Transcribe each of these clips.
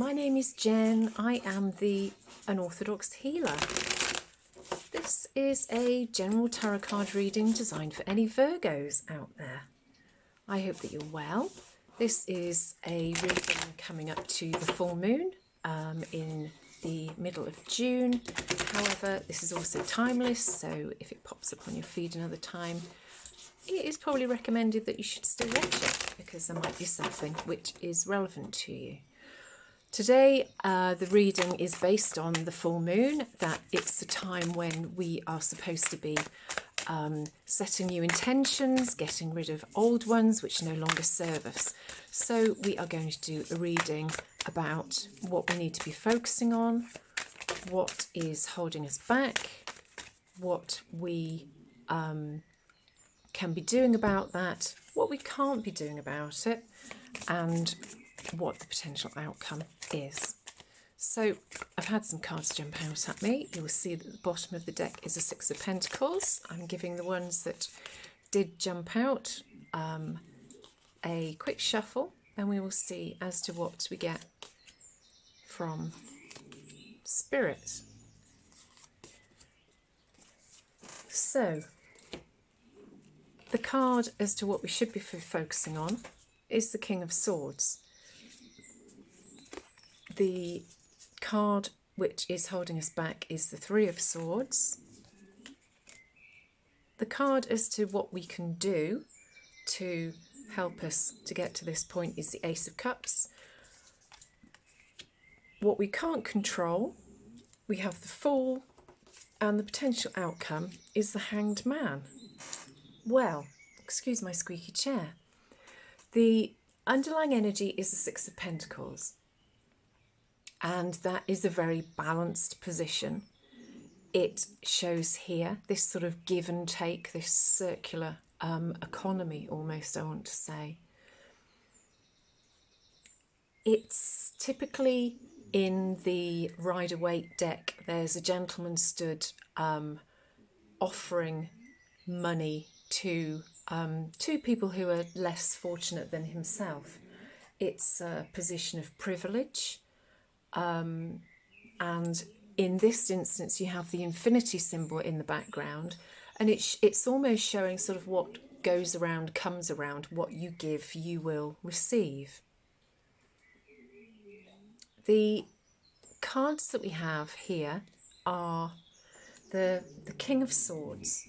my name is Jen. I am the Unorthodox Healer. This is a general tarot card reading designed for any Virgos out there. I hope that you're well. This is a reading coming up to the full moon in the middle of June. However, this is also timeless, so if it pops up on your feed another time, it is probably recommended that you should still watch it because there might be something which is relevant to you. Today, the reading is based on the full moon, that it's the time when we are supposed to be setting new intentions, getting rid of old ones which no longer serve us. So we are going to do a reading about what we need to be focusing on, what is holding us back, what we can be doing about that, what we can't be doing about it, and what the potential outcome is. So I've had some cards jump out at me. You will see that the bottom of the deck is a Six of Pentacles. I'm giving the ones that did jump out a quick shuffle, and we will see as to what we get from Spirit. So the card as to what we should be focusing on is the King of Swords. The card which is holding us back is the Three of Swords. The card as to what we can do to help us to get to this point is the Ace of Cups. What we can't control, we have the Fool, and the potential outcome is the Hanged Man. Well, excuse my squeaky chair. The underlying energy is the Six of Pentacles, and that is a very balanced position. It shows here this sort of give and take, this circular economy almost, I want to say. It's typically in the Rider-Waite deck, there's a gentleman stood offering money to people who are less fortunate than himself. It's a position of privilege, and in this instance you have the infinity symbol in the background, and it's almost showing sort of what goes around comes around. What you give, you will receive. The cards that we have here are the King of Swords.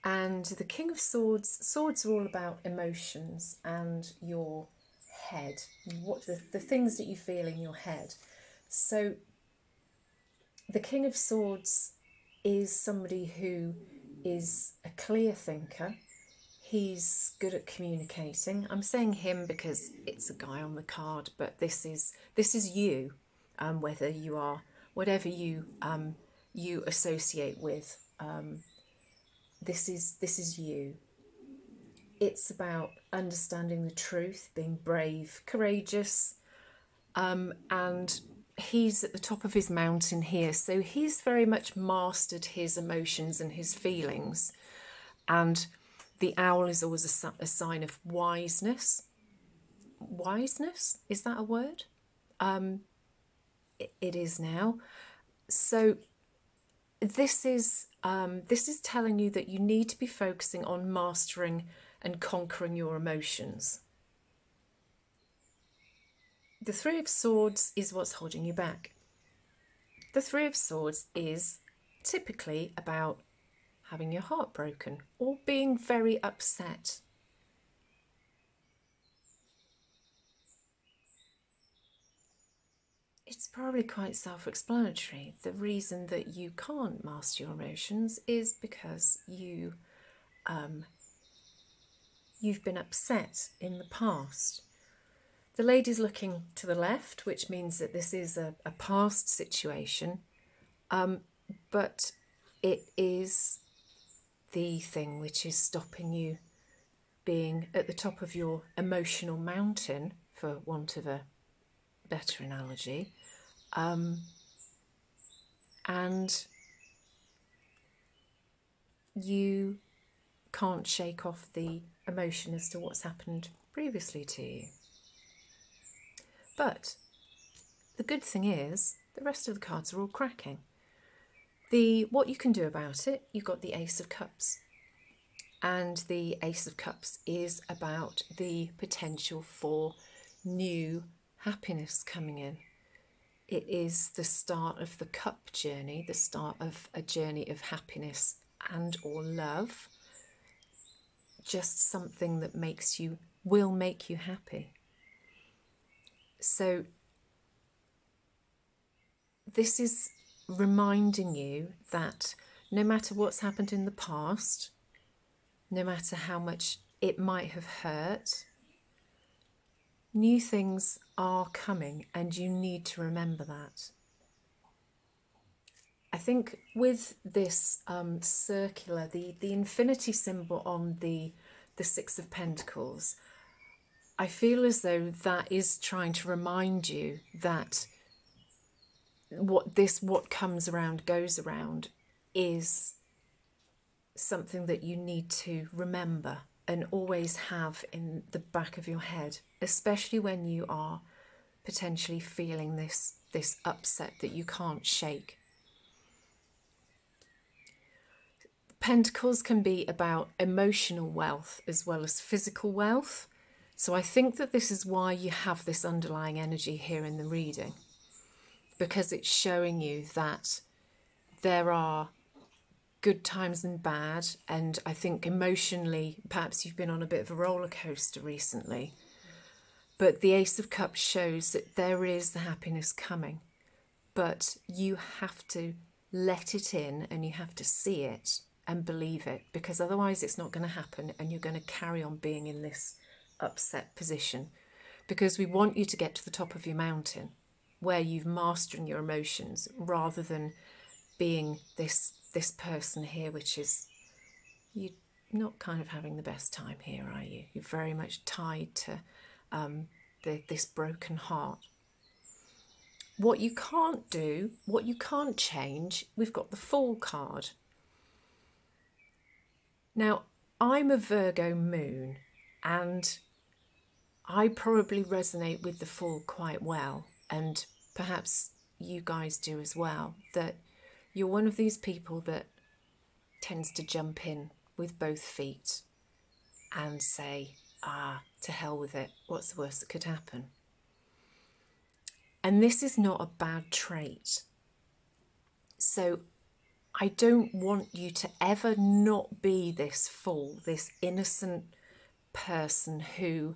And the King of Swords, swords are all about emotions and your head, what the things that you feel in your head. So the King of Swords is somebody who is a clear thinker. He's good at communicating. I'm saying him because it's a guy on the card, but this is you, whether you are whatever you associate with. This is you. It's about understanding the truth, being brave, courageous, and he's at the top of his mountain here. So he's very much mastered his emotions and his feelings. And the owl is always a sign of wiseness. Wiseness? Is that a word? It is now. So this is telling you that you need to be focusing on mastering and conquering your emotions. The Three of Swords is what's holding you back. The Three of Swords is typically about having your heart broken or being very upset. It's probably quite self-explanatory. The reason that you can't master your emotions is because you've been upset in the past. The lady's looking to the left, which means that this is a past situation, but it is the thing which is stopping you being at the top of your emotional mountain, for want of a better analogy, and you can't shake off the emotion as to what's happened previously to you. But the good thing is the rest of the cards are all cracking. What you can do about it, you've got the Ace of Cups. And the Ace of Cups is about the potential for new happiness coming in. It is the start of the cup journey, the start of a journey of happiness and or love. Just something that will make you happy. So this is reminding you that no matter what's happened in the past, no matter how much it might have hurt, new things are coming and you need to remember that. I think with this circular, the infinity symbol on the Six of Pentacles, I feel as though that is trying to remind you that what comes around goes around is something that you need to remember and always have in the back of your head, especially when you are potentially feeling this upset that you can't shake. Pentacles can be about emotional wealth as well as physical wealth. So I think that this is why you have this underlying energy here in the reading, because it's showing you that there are good times and bad, and I think emotionally perhaps you've been on a bit of a roller coaster recently, but the Ace of Cups shows that there is the happiness coming, but you have to let it in and you have to see it and believe it, because otherwise it's not going to happen and you're going to carry on being in this upset position, because we want you to get to the top of your mountain where you've mastered your emotions, rather than being this person here, which is, you're not kind of having the best time here, are you? You're very much tied to this broken heart. What you can't do, what you can't change, we've got the Fool card. Now, I'm a Virgo moon, and I probably resonate with the Fool quite well, and perhaps you guys do as well, that you're one of these people that tends to jump in with both feet and say, to hell with it, what's the worst that could happen? And this is not a bad trait. So I don't want you to ever not be this fool, this innocent person who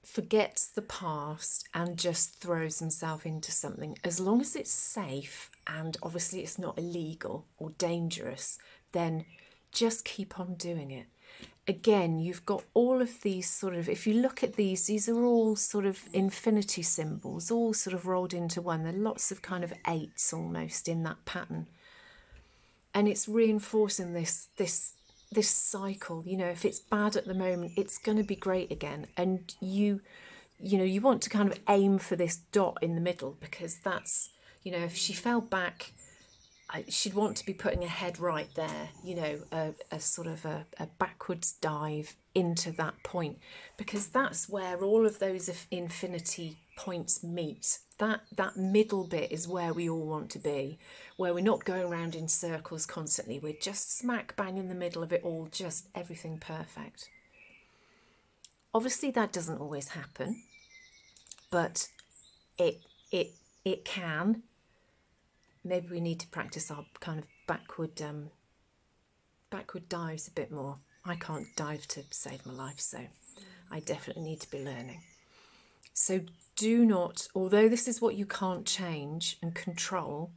forgets the past and just throws himself into something. As long as it's safe and obviously it's not illegal or dangerous, then just keep on doing it. Again, you've got all of these sort of, if you look at these are all sort of infinity symbols, all sort of rolled into one. There are lots of kind of eights almost in that pattern. And it's reinforcing this cycle. You know, if it's bad at the moment, it's going to be great again. And you want to kind of aim for this dot in the middle, because that's, you know, if she fell back, she'd want to be putting her head right there, you know, a sort of a backwards dive into that point, because that's where all of those infinity points meet. That middle bit is where we all want to be, where we're not going around in circles constantly. We're just smack bang in the middle of it all, just everything perfect. Obviously that doesn't always happen, but it can. Maybe we need to practice our kind of backward dives a bit more. I can't dive to save my life, so I definitely need to be learning. So do not, although this is what you can't change and control,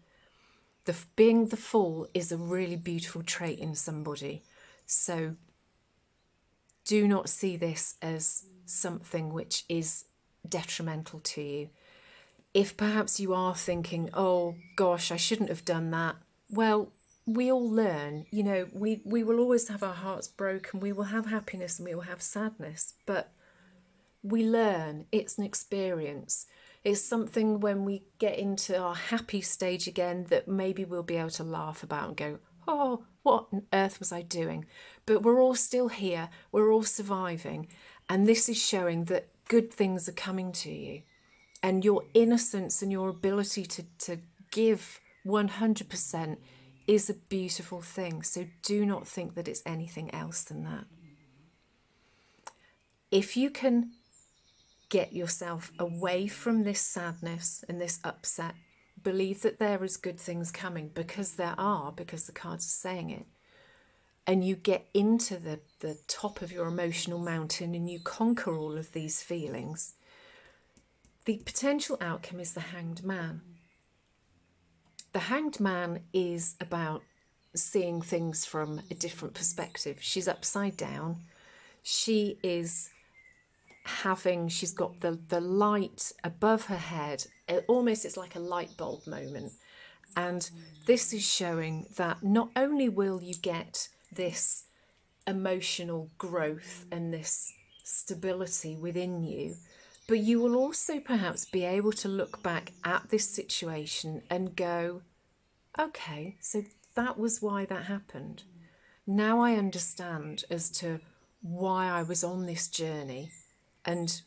being the Fool is a really beautiful trait in somebody. So do not see this as something which is detrimental to you. If perhaps you are thinking, oh gosh, I shouldn't have done that, well, we all learn. You know, we will always have our hearts broken, we will have happiness and we will have sadness, but we learn. It's an experience. It's something when we get into our happy stage again that maybe we'll be able to laugh about and go, oh, what on earth was I doing? But we're all still here, we're all surviving, and this is showing that good things are coming to you. And your innocence and your ability to give 100% is a beautiful thing. So do not think that it's anything else than that. If you can get yourself away from this sadness and this upset, believe that there is good things coming, because there are, because the cards are saying it, and you get into the top of your emotional mountain and you conquer all of these feelings, the potential outcome is the Hanged Man. The Hanged Man is about seeing things from a different perspective. She's upside down. She's got the light above her head. Almost it's like a light bulb moment. And this is showing that not only will you get this emotional growth and this stability within you, but you will also perhaps be able to look back at this situation and go, okay, so that was why that happened. Now I understand as to why I was on this journey and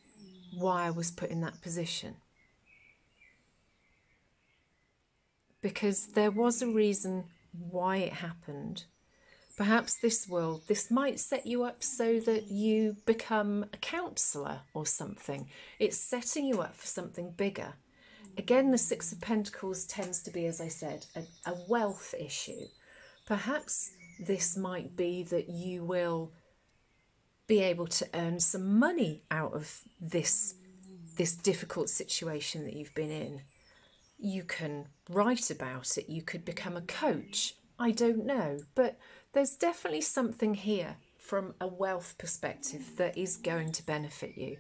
why I was put in that position. Because there was a reason why it happened. Perhaps this might set you up so that you become a counsellor or something. It's setting you up for something bigger. Again, the Six of Pentacles tends to be, as I said, a wealth issue. Perhaps this might be that you will be able to earn some money out of this difficult situation that you've been in. You can write about it, you could become a coach, I don't know, but there's definitely something here from a wealth perspective that is going to benefit you.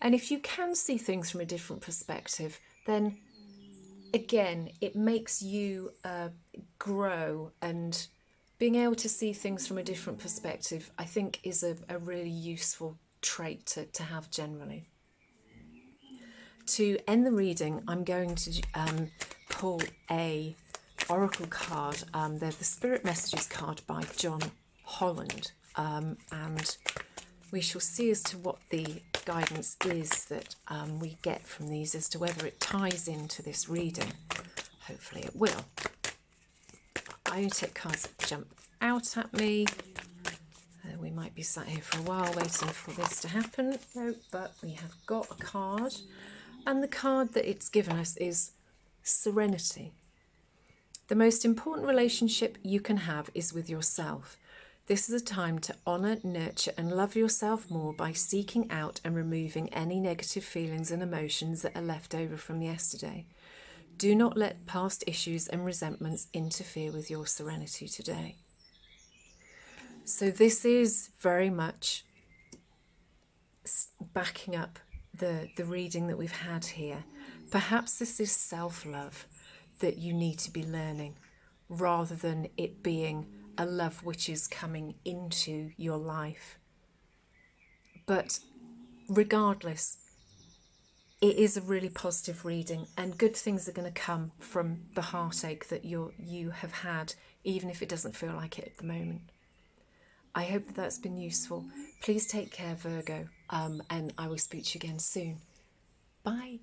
And if you can see things from a different perspective, then again, it makes you grow, and being able to see things from a different perspective, I think, is a really useful trait to have generally. To end the reading, I'm going to pull a oracle card. They're the Spirit Messages card by John Holland, and we shall see as to what the guidance is that we get from these, as to whether it ties into this reading. Hopefully it will. I only take cards that jump out at me. We might be sat here for a while waiting for this to happen. No, but we have got a card. And the card that it's given us is Serenity. The most important relationship you can have is with yourself. This is a time to honour, nurture and love yourself more by seeking out and removing any negative feelings and emotions that are left over from yesterday. Do not let past issues and resentments interfere with your serenity today. So this is very much backing up the reading that we've had here. Perhaps this is self-love that you need to be learning, rather than it being a love which is coming into your life. But regardless, it is a really positive reading, and good things are going to come from the heartache that you have had, even if it doesn't feel like it at the moment. I hope that that's been useful. Please take care, Virgo, and I will speak to you again soon. Bye.